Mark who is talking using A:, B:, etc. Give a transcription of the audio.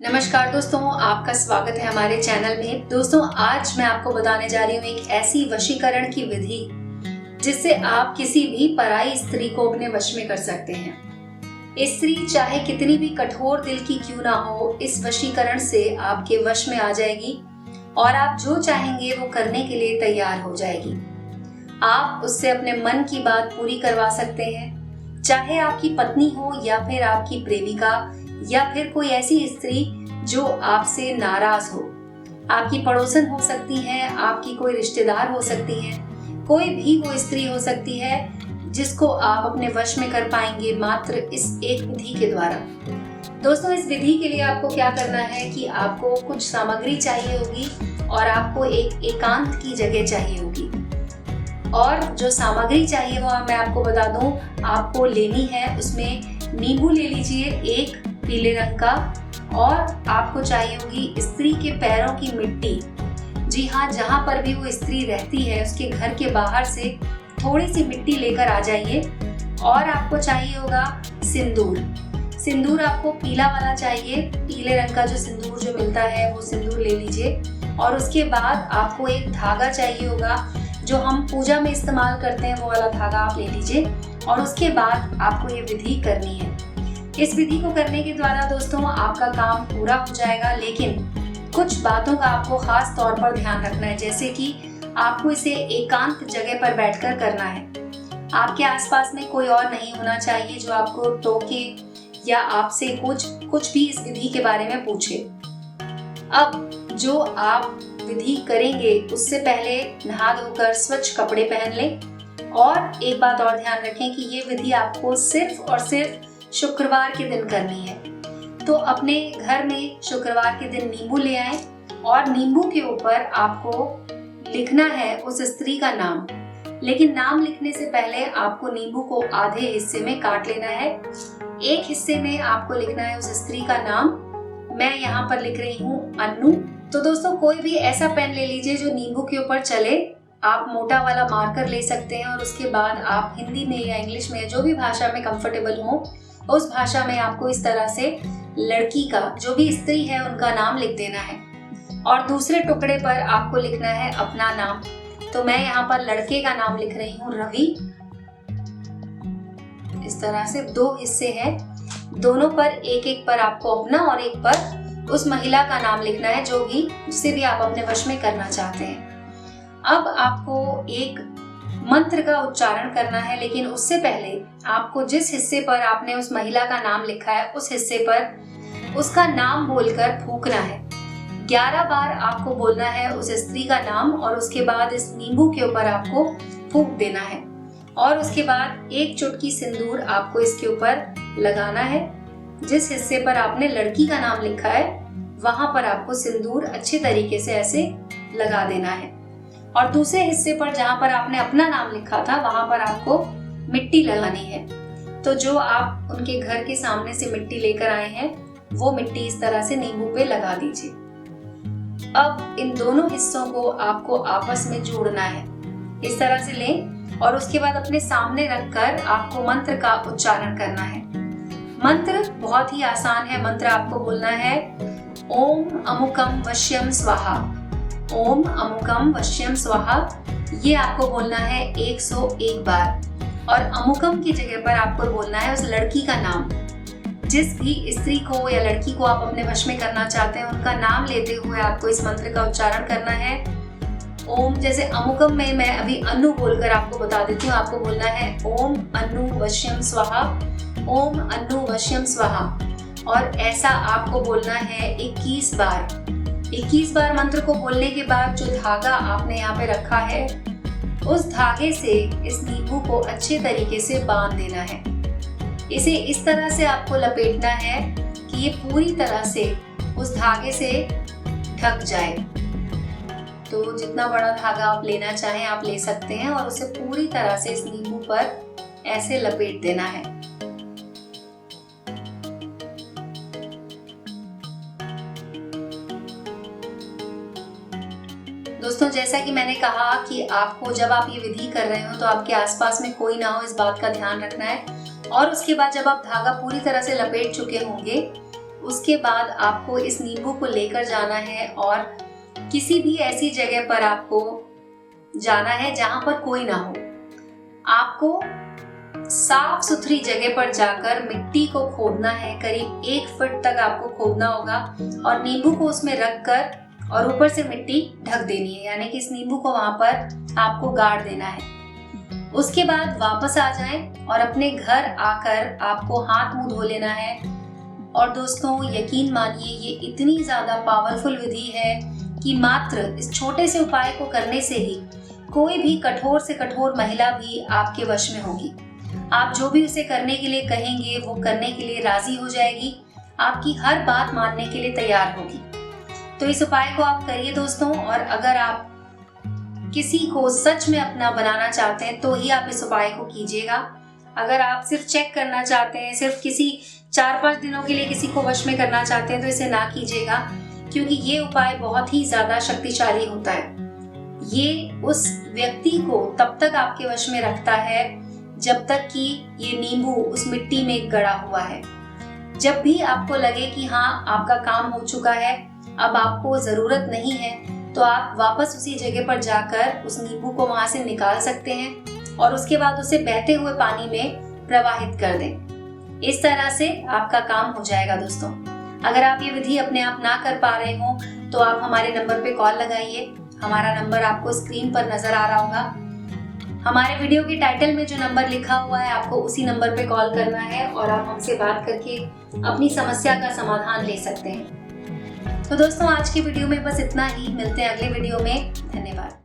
A: नमस्कार दोस्तों, आपका स्वागत है हमारे चैनल में। दोस्तों, आज मैं आपको बताने जा रही हूँ एक ऐसी वशीकरण की विधि जिससे आप किसी भी पराई स्त्री को अपने वश में कर सकते हैं। स्त्री चाहे कितनी भी कठोर दिल की क्यों ना हो, इस वशीकरण से आपके वश में आ जाएगी और आप जो चाहेंगे वो करने के लिए तैयार हो जाएगी। आप उससे अपने मन की बात पूरी करवा सकते हैं, चाहे आपकी पत्नी हो या फिर आपकी प्रेमिका या फिर कोई ऐसी स्त्री जो आपसे नाराज हो। आपकी पड़ोसन हो सकती है, आपकी कोई रिश्तेदार हो सकती है, कोई भी वो स्त्री हो सकती है जिसको आप अपने वश में कर पाएंगे मात्र इस एक विधि के द्वारा। दोस्तों, इस विधि के लिए आपको क्या करना है कि आपको कुछ सामग्री चाहिए होगी और आपको एक एकांत की जगह चाहिए होगी। और जो सामग्री चाहिए वो मैं आपको बता दूं, आपको लेनी है उसमें नींबू ले लीजिए एक पीले रंग का, और आपको चाहिए होगी स्त्री के पैरों की मिट्टी। जी हाँ, जहाँ पर भी वो स्त्री रहती है उसके घर के बाहर से थोड़ी सी मिट्टी लेकर आ जाइए। और आपको चाहिए होगा सिंदूर। सिंदूर आपको पीला वाला चाहिए, पीले रंग का जो सिंदूर जो मिलता है वो सिंदूर ले लीजिए। और उसके बाद आपको एक धागा चाहिए होगा, जो हम पूजा में इस्तेमाल करते हैं वो वाला धागा आप ले लीजिए। और उसके बाद आपको ये विधि करनी है। इस विधि को करने के द्वारा दोस्तों आपका काम पूरा हो जाएगा, लेकिन कुछ बातों का आपको खास तौर पर ध्यान रखना है। जैसे कि आपको इसे एकांत जगह पर बैठकर करना है। आपके आसपास में कोई और नहीं होना चाहिए जो आपको टोके या आपसे कुछ भी इस विधि के बारे में पूछे। अब जो आप विधि करेंगे उससे पहले नहा धोकर स्वच्छ कपड़े पहन लें। और एक बात और ध्यान रखें कि ये विधि आपको सिर्फ और सिर्फ शुक्रवार के दिन करनी है। तो अपने घर में शुक्रवार के दिन नींबू ले आए और नींबू के ऊपर आपको लिखना है उस स्त्री का नाम। लेकिन नाम लिखने से पहले आपको नींबू को आधे हिस्से में काट लेना है। एक हिस्से में आपको लिखना है उस स्त्री का नाम। मैं यहाँ पर लिख रही हूँ अन्नू। तो दोस्तों, कोई भी ऐसा पेन ले लीजिए जो नींबू के ऊपर चले। आप मोटा वाला मार्कर ले सकते हैं और उसके बाद आप हिंदी में या इंग्लिश में जो भी भाषा में कंफर्टेबल हो उस भाषा में आपको इस तरह से लड़की का, जो भी स्त्री है, उनका नाम लिख देना है। और दूसरे टुकड़े पर आपको लिखना है अपना नाम। तो मैं यहाँ पर लड़के का नाम लिख रही हूँ रवि। इस तरह से दो हिस्से हैं, दोनों पर एक एक पर आपको अपना और एक पर उस महिला का नाम लिखना है जो भी, जिसे भी आप अपने वश में करना चाहते हैं। अब आपको एक मंत्र का उच्चारण करना है, लेकिन उससे पहले आपको जिस हिस्से पर आपने उस महिला का नाम लिखा है उस हिस्से पर उसका नाम बोलकर फूंकना है। 11 बार आपको बोलना है उस स्त्री का नाम और उसके बाद इस नींबू के ऊपर आपको फूंक देना है। और उसके बाद एक चुटकी सिंदूर आपको इसके ऊपर लगाना है। जिस हिस्से पर आपने लड़की का नाम लिखा है वहां पर आपको सिंदूर अच्छे तरीके से ऐसे लगा देना है। और दूसरे हिस्से पर जहां पर आपने अपना नाम लिखा था वहां पर आपको मिट्टी लगानी है। तो जो आप उनके घर के सामने से मिट्टी लेकर आए हैं वो मिट्टी इस तरह से नींबू पे लगा दीजिए। अब इन दोनों हिस्सों को आपको आपस में जोड़ना है। इस तरह से लें और उसके बाद अपने सामने रखकर आपको मंत्र का उच्चारण करना है। मंत्र बहुत ही आसान है। मंत्र आपको बोलना है ओम अमुकम वश्यम स्वाहा। ओम अमुकम वश्यम स्वाहा, ये आपको बोलना है 101 बार। और अमुकम की जगह पर आपको बोलना है उस लड़की का नाम। जिस भी स्त्री को या लड़की को आप अपने वश में करना चाहते हैं उनका नाम लेते हुए आपको इस मंत्र का उच्चारण करना है। ओम, जैसे अमुकम में मैं अभी अन्नू बोलकर आपको बता देती हूँ। आपको बोलना है ओम अन्नू वश्यम स्वाहा, ओम अन्नू वश्यम स्वाहा। और ऐसा आपको बोलना है 21 बार। 21 बार मंत्र को बोलने के बाद जो धागा आपने यहाँ पे रखा है उस धागे से इस नींबू को अच्छे तरीके से बांध देना है। इसे इस तरह से आपको लपेटना है कि ये पूरी तरह से उस धागे से ढक जाए। तो जितना बड़ा धागा आप लेना चाहें आप ले सकते हैं और उसे पूरी तरह से इस नींबू पर ऐसे लपेट देना है। दोस्तों, जैसा कि मैंने कहा कि आपको जब आप ये विधि कर रहे हो तो आपके आसपास में कोई ना हो, इस बात का ध्यान रखना है। और उसके बाद जब आप धागा पूरी तरह से लपेट चुके होंगे उसके बाद आपको इस नींबू को लेकर जाना है और किसी भी ऐसी जगह पर आपको जाना है जहां पर कोई ना हो। आपको साफ सुथरी जगह पर जाकर मिट्टी को खोदना है, करीब 1 फुट तक आपको खोदना होगा और नींबू को उसमें रखकर और ऊपर से मिट्टी ढक देनी है, यानी कि इस नींबू को वहां पर आपको गाड़ देना है। उसके बाद वापस आ जाएं और अपने घर आकर आपको हाथ मुंह धो लेना है। और दोस्तों यकीन मानिए ये इतनी ज्यादा पावरफुल विधि है कि मात्र इस छोटे से उपाय को करने से ही कोई भी कठोर से कठोर महिला भी आपके वश में होगी। आप जो भी उसे करने के लिए कहेंगे वो करने के लिए राजी हो जाएगी, आपकी हर बात मानने के लिए तैयार होगी। तो इस उपाय को आप करिए दोस्तों, और अगर आप किसी को सच में अपना बनाना चाहते हैं तो ही आप इस उपाय को कीजिएगा। अगर आप सिर्फ चेक करना चाहते हैं, सिर्फ किसी 4-5 दिनों के लिए किसी को वश में करना चाहते हैं तो इसे ना कीजिएगा, क्योंकि ये उपाय बहुत ही ज्यादा शक्तिशाली होता है। ये उस व्यक्ति को तब तक आपके वश में रखता है जब तक कि ये नींबू उस मिट्टी में गड़ा हुआ है। जब भी आपको लगे कि हाँ आपका काम हो चुका है, अब आपको जरूरत नहीं है, तो आप वापस उसी जगह पर जाकर उस नींबू को वहां से निकाल सकते हैं और उसके बाद उसे बहते हुए पानी में प्रवाहित कर दें। इस तरह से आपका काम हो जाएगा दोस्तों। अगर आप ये विधि अपने आप ना कर पा रहे हो तो आप हमारे नंबर पे कॉल लगाइए। हमारा नंबर आपको स्क्रीन पर नजर आ रहा होगा। हमारे वीडियो के टाइटल में जो नंबर लिखा हुआ है आपको उसी नंबर पे कॉल करना है और आप हमसे बात करके अपनी समस्या का समाधान ले सकते हैं। तो दोस्तों आज की वीडियो में बस इतना ही। मिलते हैं अगले वीडियो में। धन्यवाद।